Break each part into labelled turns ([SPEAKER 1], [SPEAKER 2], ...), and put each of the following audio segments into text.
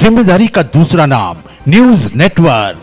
[SPEAKER 1] जिम्मेदारी का दूसरा नाम न्यूज नेटवर्क।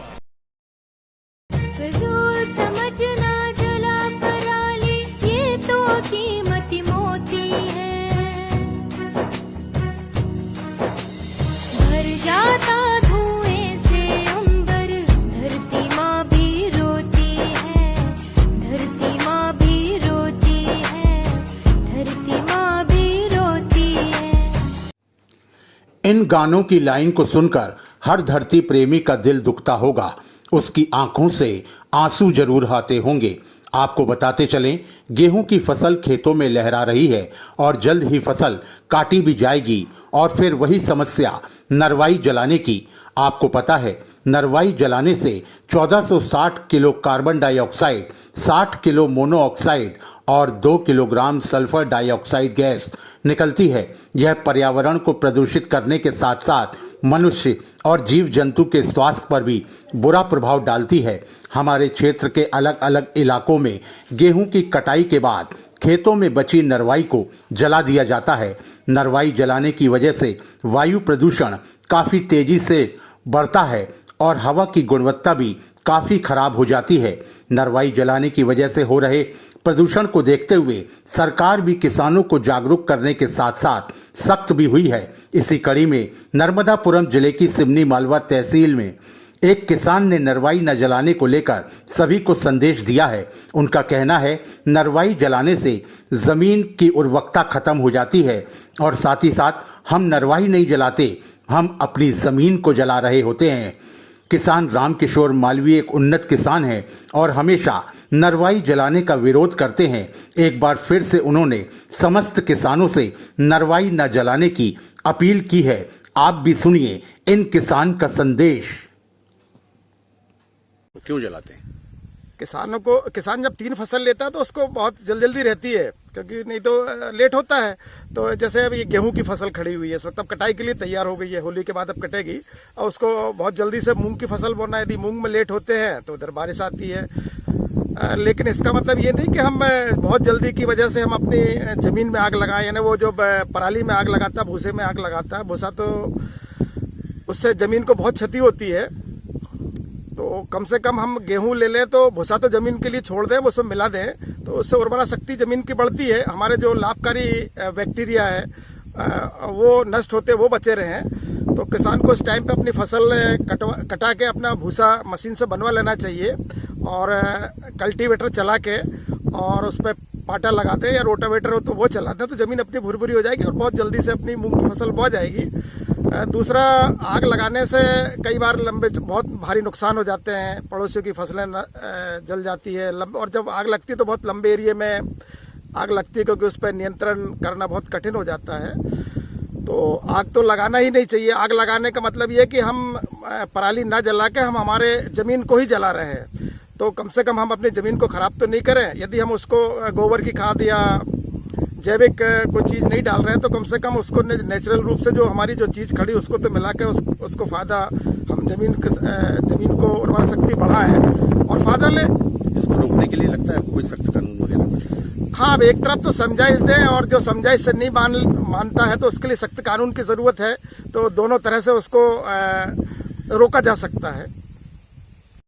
[SPEAKER 1] इन गानों की लाइन को सुनकर हर धरती प्रेमी का दिल दुखता होगा, उसकी आंखों से आंसू जरूर आते होंगे। आपको बताते चलें, गेहूं की फसल खेतों में लहरा रही है और जल्द ही फसल काटी भी जाएगी। और फिर वही समस्या नरवाई जलाने की। आपको पता है, नरवाई जलाने से 1460 kilo carbon dioxide, 60 kilo monoxide और 2 किलोग्राम सल्फर डाइऑक्साइड गैस निकलती है। यह पर्यावरण को प्रदूषित करने के साथ साथ मनुष्य और जीव जंतु के स्वास्थ्य पर भी बुरा प्रभाव डालती है। हमारे क्षेत्र के अलग अलग इलाकों में गेहूं की कटाई के बाद खेतों में बची नरवाई को जला दिया जाता है। नरवाई जलाने की वजह से वायु प्रदूषण काफ़ी तेजी से बढ़ता है और हवा की गुणवत्ता भी काफ़ी खराब हो जाती है। नरवाई जलाने की वजह से हो रहे प्रदूषण को देखते हुए सरकार भी किसानों को जागरूक करने के साथ साथ सख्त भी हुई है। इसी कड़ी में नर्मदापुरम जिले की सिमनी मालवा तहसील में एक किसान ने नरवाई न जलाने को लेकर सभी को संदेश दिया है। उनका कहना है, नरवाई जलाने से ज़मीन की उर्वरकता खत्म हो जाती है और साथ ही साथ हम नरवाई नहीं जलाते, हम अपनी ज़मीन को जला रहे होते हैं। किसान रामकिशोर मालवीय एक उन्नत किसान हैं और हमेशा नरवाई जलाने का विरोध करते हैं। एक बार फिर से उन्होंने समस्त किसानों से नरवाई न जलाने की अपील की है। आप भी सुनिए इन किसान का संदेश। क्यों जलाते हैं?
[SPEAKER 2] किसान जब 3 फसल लेता है तो उसको बहुत जल्दी रहती है, क्योंकि नहीं तो लेट होता है। तो जैसे अब ये गेहूं की फसल खड़ी हुई है, इस वक्त अब कटाई के लिए तैयार हो गई है, होली के बाद अब कटेगी और उसको बहुत जल्दी से मूंग की फसल बोना है। यदि मूंग में लेट होते हैं तो उधर बारिश आती है। लेकिन इसका मतलब ये नहीं कि हम बहुत जल्दी की वजह से हम अपनी ज़मीन में आग लगाएं। यानी वो जो पराली में आग लगाता है, भूसे में आग लगाता है, भूसा तो उससे ज़मीन को बहुत क्षति होती है। तो कम से कम हम गेहूं ले लें तो भूसा तो ज़मीन के लिए छोड़ दें, उसमें मिला दें, तो उससे उर्वरा शक्ति ज़मीन की बढ़ती है। हमारे जो लाभकारी बैक्टीरिया है वो नष्ट होते, वो बचे रहें। तो किसान को इस टाइम पे अपनी फसल कटा के अपना भूसा मशीन से बनवा लेना चाहिए और कल्टीवेटर चला के और उस पर पाटा लगाते हैं या रोटावेटर हो तो वो चलाते हैं, तो ज़मीन अपनी भुरभुरी हो जाएगी और बहुत जल्दी से अपनी मूंग की फसल बो जाएगी। दूसरा, आग लगाने से कई बार बहुत भारी नुकसान हो जाते हैं। पड़ोसियों की फसलें जल जाती है और जब आग लगती है तो बहुत लंबे एरिया में आग लगती है, क्योंकि उस पर नियंत्रण करना बहुत कठिन हो जाता है। तो आग तो लगाना ही नहीं चाहिए। आग लगाने का मतलब ये कि हम पराली ना जला के हम हमारे ज़मीन को ही जला रहे हैं। तो कम से कम हम अपनी ज़मीन को ख़राब तो नहीं करें। यदि हम उसको गोबर की खाद या जैविक कोई चीज़ नहीं डाल रहे हैं तो कम से कम उसको नेचुरल रूप से जो हमारी जो चीज़ खड़ी उसको तो मिला के उसको फ़ायदा, हम ज़मीन को उर्वरा शक्ति बढ़ाएं और फ़ायदा लें।
[SPEAKER 1] इसको रोकने के लिए लगता है कोई सख्त कानून वगैरह?
[SPEAKER 2] हाँ, अब एक तरफ तो समझाइश दें और जो समझाइश से नहीं मानता है तो उसके लिए सख्त कानून की ज़रूरत है। तो दोनों तरह से उसको रोका जा सकता है।